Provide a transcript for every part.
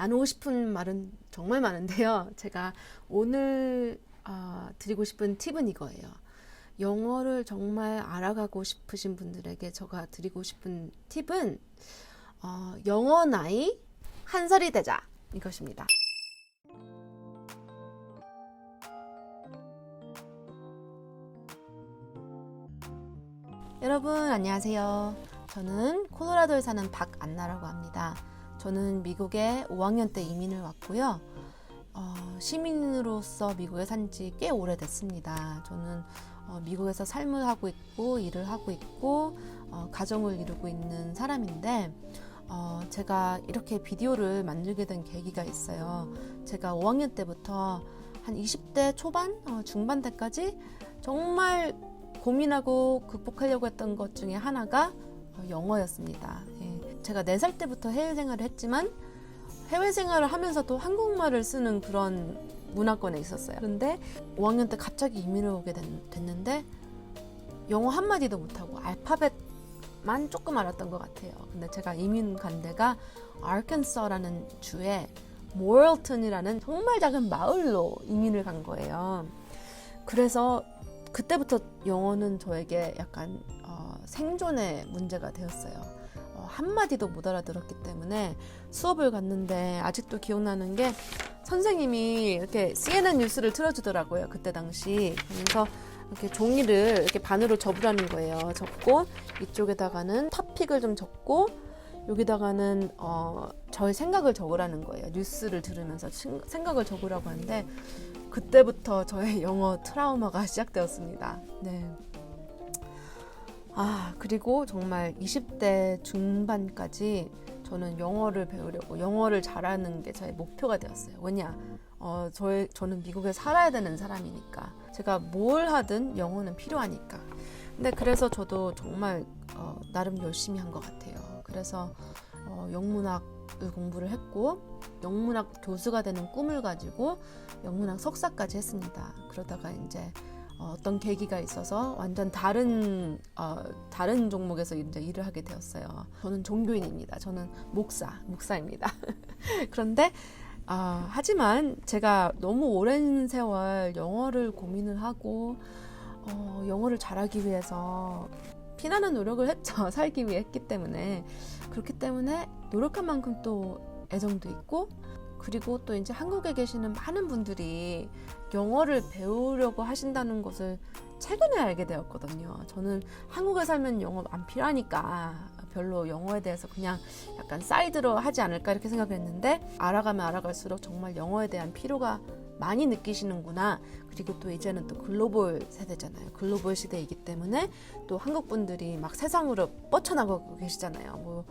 나누고 싶은 말은 정말 많은데요. 제가 오늘 드리고 싶은 팁은 이거예요. 영어를 정말 알아가고 싶으신 분들에게 제가 드리고 싶은 팁은 영어 나이 1살이 되자 이것입니다. 여러분 안녕하세요. 저는 콜로라도에 사는 박안나라고 합니다. 저는 미국에 5학년 때 이민을 왔고요. 시민으로서 미국에 산 지 꽤 오래됐습니다. 저는 미국에서 삶을 하고 있고 일을 하고 있고 가정을 이루고 있는 사람인데 제가 이렇게 비디오를 만들게 된 계기가 있어요. 제가 5학년 때부터 한 20대 초반, 중반 때까지 정말 고민하고 극복하려고 했던 것 중에 하나가 영어였습니다. 제가 4살 때부터 해외 생활을 했지만 해외 생활을 하면서도 한국말을 쓰는 그런 문화권에 있었어요. 그런데 5학년 때 갑자기 이민을 오게 됐는데 영어 한마디도 못하고 알파벳만 조금 알았던 것 같아요. 근데 제가 이민 간 데가 아르칸소라는 주에 모럴튼이라는 정말 작은 마을로 이민을 간 거예요. 그래서 그때부터 영어는 저에게 약간 생존의 문제가 되었어요. 한마디도 못 알아들었기 때문에 수업을 갔는데 아직도 기억나는 게 선생님이 이렇게 CNN 뉴스를 틀어주더라고요. 그때 당시. 그래서 이렇게 종이를 이렇게 반으로 접으라는 거예요. 접고 이쪽에다가는 토픽을 좀 적고 여기다가는 저의 생각을 적으라는 거예요. 뉴스를 들으면서 생각을 적으라고 하는데 그때부터 저의 영어 트라우마가 시작되었습니다. 네. 그리고 정말 20대 중반까지 저는 영어를 배우려고 영어를 잘하는 게 저의 목표가 되었어요. 왜냐? 저는 미국에 살아야 되는 사람이니까. 제가 뭘 하든 영어는 필요하니까. 근데 그래서 저도 정말 나름 열심히 한 것 같아요. 그래서 영문학을 공부를 했고 영문학 교수가 되는 꿈을 가지고 영문학 석사까지 했습니다. 그러다가 이제 어떤 계기가 있어서 완전 다른 종목에서 이제 일을 하게 되었어요. 저는 종교인입니다. 저는 목사입니다. 그런데 하지만 제가 너무 오랜 세월 영어를 고민을 하고 영어를 잘하기 위해서 피나는 노력을 했죠. 살기 위해 했기 때문에. 그렇기 때문에 노력한 만큼 또 애정도 있고 그리고 또 이제 한국에 계시는 많은 분들이 영어를 배우려고 하신다는 것을 최근에 알게 되었거든요. 저는 한국에 살면 영어 안 필요하니까 별로 영어에 대해서 그냥 약간 사이드로 하지 않을까 이렇게 생각을 했는데 알아가면 알아갈수록 정말 영어에 대한 필요가 많이 느끼시는구나. 그리고 또 이제는 또 글로벌 세대잖아요. 글로벌 시대이기 때문에 또 한국 분들이 막 세상으로 뻗쳐나가고 계시잖아요. 뭐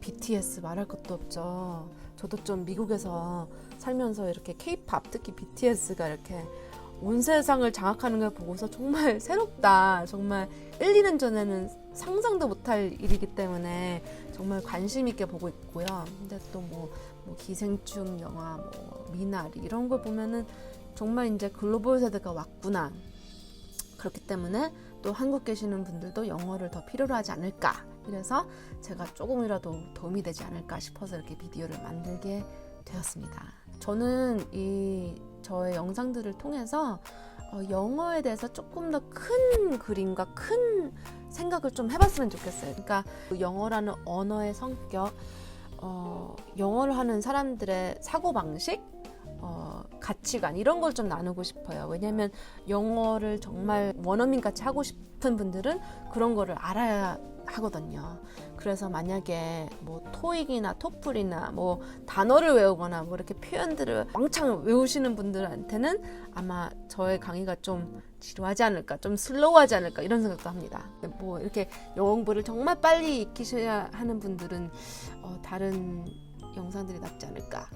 BTS 말할 것도 없죠. 저도 좀 미국에서 살면서 이렇게 K-pop 특히 BTS가 이렇게 온 세상을 장악하는 걸 보고서 정말 새롭다. 정말 1, 2년 전에는 상상도 못할 일이기 때문에 정말 관심 있게 보고 있고요. 근데 또 뭐 기생충 영화, 미나리 이런 걸 보면은 정말 이제 글로벌 세대가 왔구나. 그렇기 때문에 또 한국 계시는 분들도 영어를 더 필요로 하지 않을까. 그래서 제가 조금이라도 도움이 되지 않을까 싶어서 이렇게 비디오를 만들게 되었습니다. 저는 저의 영상들을 통해서 영어에 대해서 조금 더 큰 그림과 큰 생각을 좀 해봤으면 좋겠어요. 그러니까 영어라는 언어의 성격, 영어를 하는 사람들의 사고방식, 가치관 이런 걸 좀 나누고 싶어요. 왜냐하면 영어를 정말 원어민같이 하고 싶은 분들은 그런 거를 알아야 하거든요. 그래서 만약에 토익이나 토플이나 단어를 외우거나 이렇게 표현들을 왕창 외우시는 분들한테는 아마 저의 강의가 좀 지루하지 않을까, 좀 슬로우하지 않을까 이런 생각도 합니다. 이렇게 영어 공부를 정말 빨리 익히셔야 하는 분들은 다른 영상들이 낫지 않을까.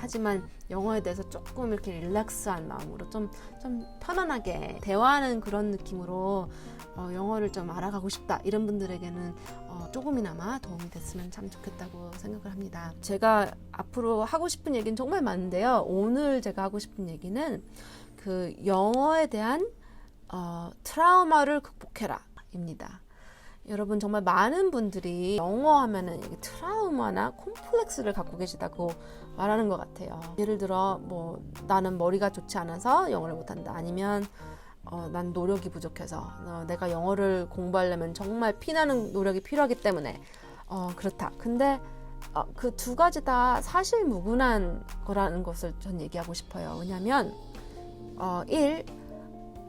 하지만 영어에 대해서 조금 이렇게 릴렉스한 마음으로 좀 편안하게 대화하는 그런 느낌으로 영어를 좀 알아가고 싶다 이런 분들에게는 조금이나마 도움이 됐으면 참 좋겠다고 생각을 합니다. 제가 앞으로 하고 싶은 얘기는 정말 많은데요. 오늘 제가 하고 싶은 얘기는 그 영어에 대한 트라우마를 극복해라 입니다. 여러분 정말 많은 분들이 영어 하면은 트라우마나 콤플렉스를 갖고 계시다고 말하는 것 같아요. 예를 들어 뭐 나는 머리가 좋지 않아서 영어를 못한다. 아니면 난 노력이 부족해서 내가 영어를 공부하려면 정말 피나는 노력이 필요하기 때문에 그렇다. 근데 그 두 가지 다 사실 무근한 거라는 것을 전 얘기하고 싶어요. 왜냐하면 1.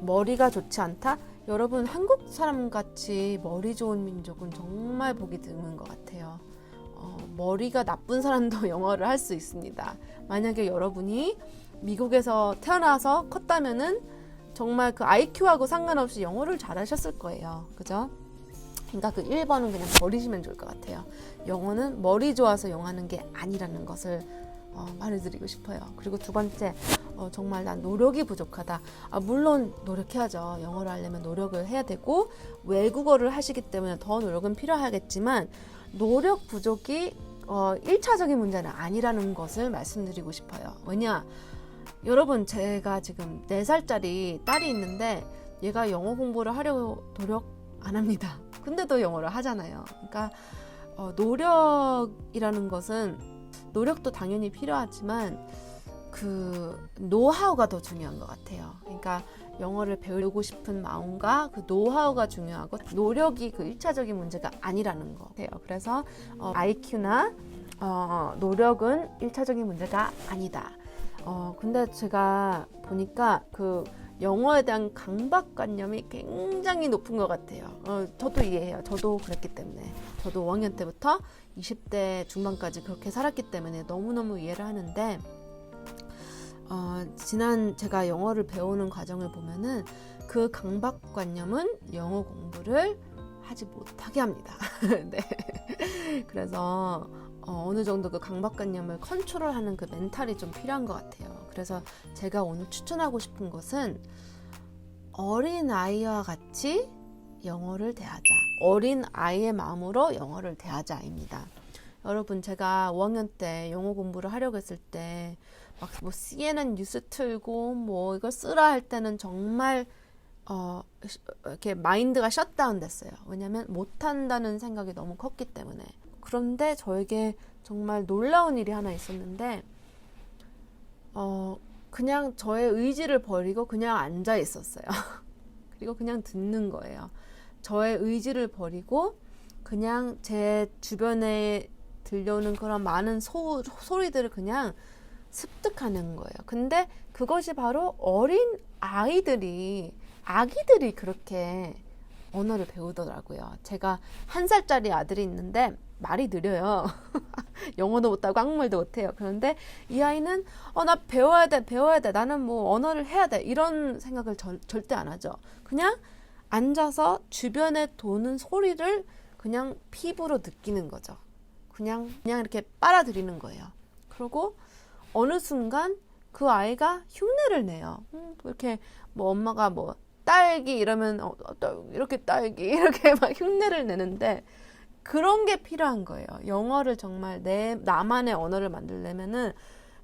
머리가 좋지 않다? 여러분 한국 사람같이 머리 좋은 민족은 정말 보기 드문 것 같아요. 머리가 나쁜 사람도 영어를 할 수 있습니다. 만약에 여러분이 미국에서 태어나서 컸다면은 정말 그 IQ하고 상관없이 영어를 잘하셨을 거예요. 그죠? 그러니까 그 1번은 그냥 버리시면 좋을 것 같아요. 영어는 머리 좋아서 영어하는 게 아니라는 것을 말해드리고 싶어요. 그리고 두 번째, 정말 난 노력이 부족하다. 물론 노력해야죠. 영어를 하려면 노력을 해야 되고 외국어를 하시기 때문에 더 노력은 필요하겠지만 노력 부족이 1차적인 문제는 아니라는 것을 말씀드리고 싶어요. 왜냐? 여러분 제가 지금 4살짜리 딸이 있는데 얘가 영어 공부를 하려고 노력 안 합니다. 근데도 영어를 하잖아요. 그러니까 노력이라는 것은 노력도 당연히 필요하지만 그 노하우가 더 중요한 것 같아요. 그러니까 영어를 배우고 싶은 마음과 그 노하우가 중요하고 노력이 그 1차적인 문제가 아니라는 거 같아요. 그래서 IQ나 노력은 1차적인 문제가 아니다. 근데 제가 보니까 그 영어에 대한 강박관념이 굉장히 높은 것 같아요. 저도 이해해요. 저도 그랬기 때문에. 저도 5학년 때부터 20대 중반까지 그렇게 살았기 때문에 너무너무 이해를 하는데 지난 제가 영어를 배우는 과정을 보면은 그 강박관념은 영어 공부를 하지 못하게 합니다. 네. 그래서 어느 정도 그 강박관념을 컨트롤하는 그 멘탈이 좀 필요한 것 같아요. 그래서 제가 오늘 추천하고 싶은 것은 어린 아이와 같이 영어를 대하자. 어린 아이의 마음으로 영어를 대하자입니다. 여러분 제가 5학년 때 영어 공부를 하려고 했을 때 막 뭐 CNN 뉴스 틀고 뭐 이걸 쓰라 할 때는 정말 이렇게 마인드가 셧다운 됐어요. 왜냐하면 못한다는 생각이 너무 컸기 때문에. 그런데 저에게 정말 놀라운 일이 하나 있었는데 그냥 저의 의지를 버리고 그냥 앉아 있었어요. 그리고 그냥 듣는 거예요. 저의 의지를 버리고 그냥 제 주변에 들려오는 그런 많은 소리들을 그냥 습득하는 거예요. 근데 그것이 바로 어린 아기들이 그렇게 언어를 배우더라고요. 제가 1살짜리 아들이 있는데 말이 느려요. 영어도 못하고 한국말도 못해요. 그런데 이 아이는 나 배워야 돼. 나는 뭐 언어를 해야 돼. 이런 생각을 절대 안 하죠. 그냥 앉아서 주변에 도는 소리를 그냥 피부로 느끼는 거죠. 그냥 이렇게 빨아들이는 거예요. 그리고 어느 순간 그 아이가 흉내를 내요. 이렇게 뭐 엄마가 뭐 딸기 이러면 이렇게 딸기 이렇게 막 흉내를 내는데 그런 게 필요한 거예요. 영어를 정말 나만의 언어를 만들려면은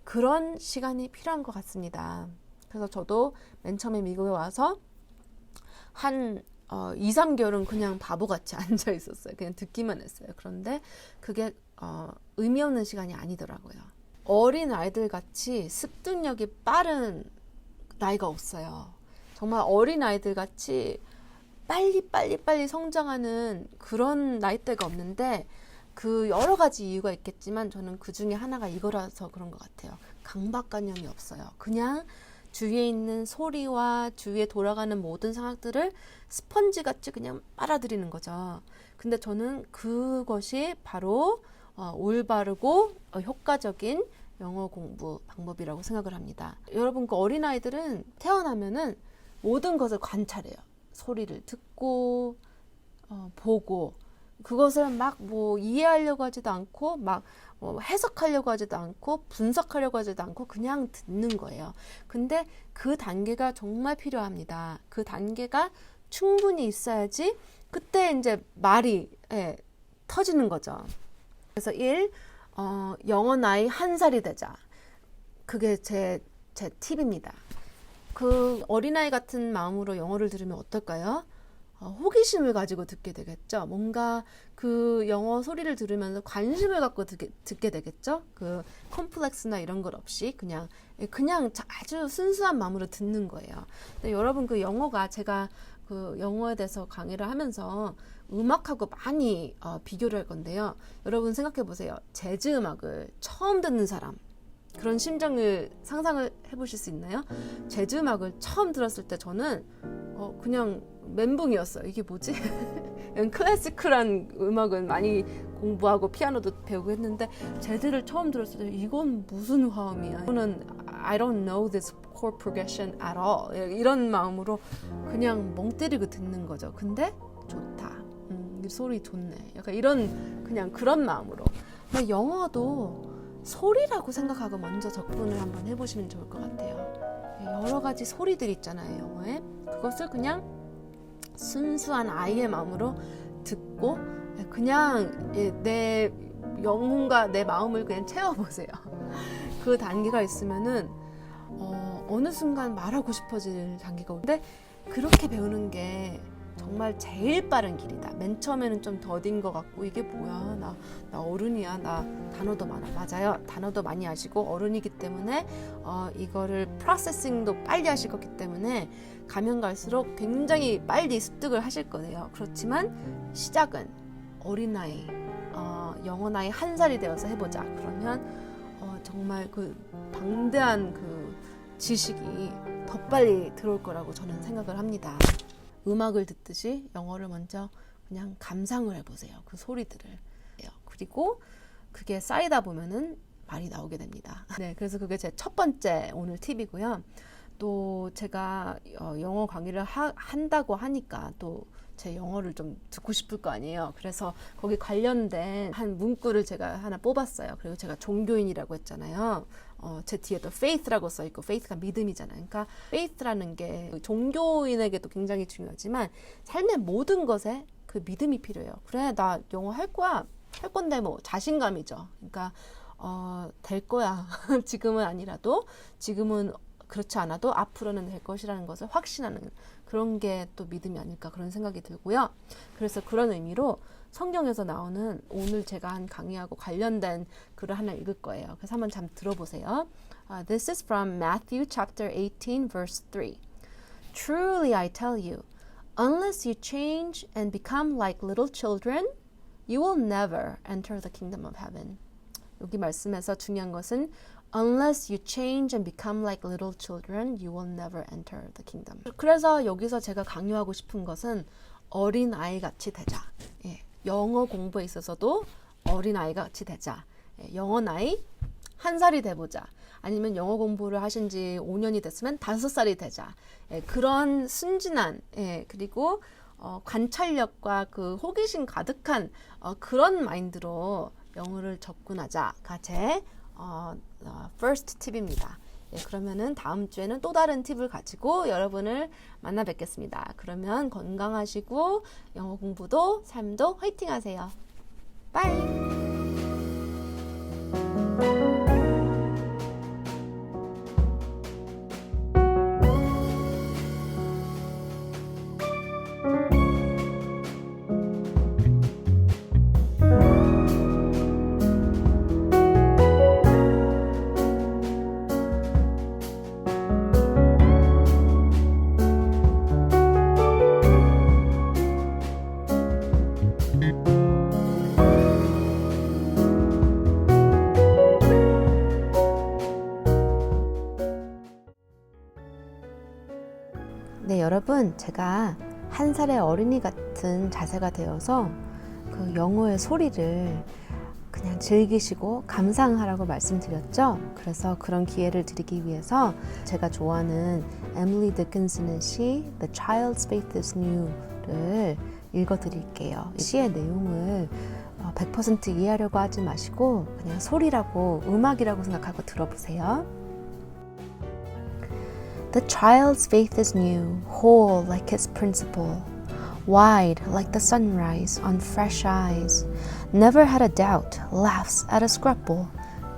그런 시간이 필요한 것 같습니다. 그래서 저도 맨 처음에 미국에 와서 한 2, 3개월은 그냥 바보같이 앉아 있었어요. 그냥 듣기만 했어요. 그런데 그게 의미 없는 시간이 아니더라고요. 어린 아이들 같이 습득력이 빠른 나이가 없어요. 정말 어린 아이들 같이 빨리 성장하는 그런 나이대가 없는데 그 여러 가지 이유가 있겠지만 저는 그 중에 하나가 이거라서 그런 것 같아요. 강박관념이 없어요. 그냥 주위에 있는 소리와 주위에 돌아가는 모든 상황들을 스펀지 같이 그냥 빨아들이는 거죠. 근데 저는 그것이 바로 올바르고 효과적인 영어 공부 방법이라고 생각을 합니다. 여러분 그 어린아이들은 태어나면은 모든 것을 관찰해요. 소리를 듣고 보고 그것을 막 뭐 이해하려고 하지도 않고 막 뭐 해석하려고 하지도 않고 분석하려고 하지도 않고 그냥 듣는 거예요. 근데 그 단계가 정말 필요합니다. 그 단계가 충분히 있어야지 그때 이제 말이 터지는 거죠. 그래서 영어 나이 1살이 되자. 그게 제 팁입니다. 그 어린아이 같은 마음으로 영어를 들으면 어떨까요? 호기심을 가지고 듣게 되겠죠. 뭔가 그 영어 소리를 들으면서 관심을 갖고 듣게 되겠죠. 그 컴플렉스나 이런 것 없이 그냥 아주 순수한 마음으로 듣는 거예요. 근데 여러분 그 영어가 제가 그 영어에 대해서 강의를 하면서 음악하고 많이 비교를 할 건데요. 여러분 생각해 보세요. 재즈 음악을 처음 듣는 사람 그런 심정을 상상을 해보실 수 있나요? 재즈 음악을 처음 들었을 때 저는 그냥 멘붕이었어요. 이게 뭐지? 클래시컬한 음악은 많이 공부하고 피아노도 배우고 했는데 재즈를 처음 들었을 때 이건 무슨 화음이야? 이거는 I don't know this chord progression at all. 이런 마음으로 그냥 멍 때리고 듣는 거죠. 근데 좋다. 이 소리 좋네. 약간 이런 그냥 그런 마음으로. 근데 영어도 소리라고 생각하고 먼저 접근을 한번 해보시면 좋을 것 같아요. 여러 가지 소리들이 있잖아요, 영어에. 그것을 그냥 순수한 아이의 마음으로 듣고 그냥 내 영혼과 내 마음을 그냥 채워보세요. 그 단계가 있으면은 어느 순간 말하고 싶어질 단계가 오는데 그렇게 배우는 게 정말 제일 빠른 길이다. 맨 처음에는 좀 더딘 것 같고 이게 뭐야 나 어른이야 나 단어도 많아. 맞아요. 단어도 많이 아시고 어른이기 때문에 이거를 프로세싱도 빨리 하실 거기 때문에 가면 갈수록 굉장히 빨리 습득을 하실 거예요. 그렇지만 시작은 어린아이 영어 나이 1살이 되어서 해보자. 그러면 정말 그 방대한 그 지식이 더 빨리 들어올 거라고 저는 생각을 합니다. 음악을 듣듯이 영어를 먼저 그냥 감상을 해보세요. 그 소리들을. 그리고 그게 쌓이다 보면은 말이 나오게 됩니다. 네, 그래서 그게 제 첫 번째 오늘 팁이고요. 또 제가 영어 강의를 한다고 하니까 또 제 영어를 좀 듣고 싶을 거 아니에요. 그래서 거기 관련된 한 문구를 제가 하나 뽑았어요. 그리고 제가 종교인이라고 했잖아요. 제 뒤에도 faith라고 써있고 faith가 믿음이잖아요. 그러니까 faith라는 게 종교인에게도 굉장히 중요하지만 삶의 모든 것에 그 믿음이 필요해요. 그래 나 영어 할 거야. 할 건데 뭐 자신감이죠. 그러니까 될 거야. 지금은 아니라도 지금은 그렇지 않아도 앞으로는 될 것이라는 것을 확신하는 그런 게 또 믿음이 아닐까 그런 생각이 들고요. 그래서 그런 의미로 성경에서 나오는 오늘 제가 한 강의하고 관련된 글을 하나 읽을 거예요. 그래서 한번 잠 들어보세요. This is from Matthew chapter 18 verse 3. Truly I tell you, unless you change and become like little children, you will never enter the kingdom of heaven. 여기 말씀에서 중요한 것은 Unless you change and become like little children, you will never enter the kingdom. 그래서 여기서 제가 강요하고 싶은 것은 어린 아이 같이 되자. 영어 공부에 있어서도 어린 아이 같이 되자. 영어 나이 1살이 돼보자. 아니면 영어 공부를 하신 지 5년이 됐으면 5살이 되자. 그런 순진한 그리고 관찰력과 그 호기심 가득한 그런 마인드로 영어를 접근하자가 제 first 팁입니다. 그러면은 다음 주에는 또 다른 팁을 가지고 여러분을 만나 뵙겠습니다. 그러면 건강하시고 영어 공부도 삶도 화이팅 하세요. 바이! 네, 여러분, 제가 1살의 어린이 같은 자세가 되어서 그 영어의 소리를 그냥 즐기시고 감상하라고 말씀드렸죠. 그래서 그런 기회를 드리기 위해서 제가 좋아하는 에밀리 디킨슨의 시 The Child's Faith is New를 읽어드릴게요. 시의 내용을 100% 이해하려고 하지 마시고 그냥 소리라고 음악이라고 생각하고 들어보세요. The child's faith is new, whole like his principle, wide like the sunrise on fresh eyes, never had a doubt, laughs at a scruple,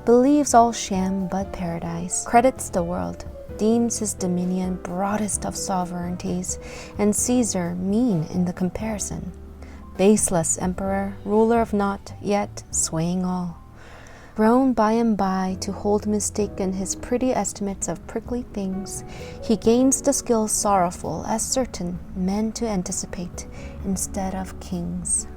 believes all sham but paradise, credits the world, deems his dominion broadest of sovereignties, and Caesar mean in the comparison. Baseless emperor, ruler of naught, yet swaying all. Grown by and by to hold mistaken his pretty estimates of prickly things, he gains the skill sorrowful as certain men to anticipate instead of kings.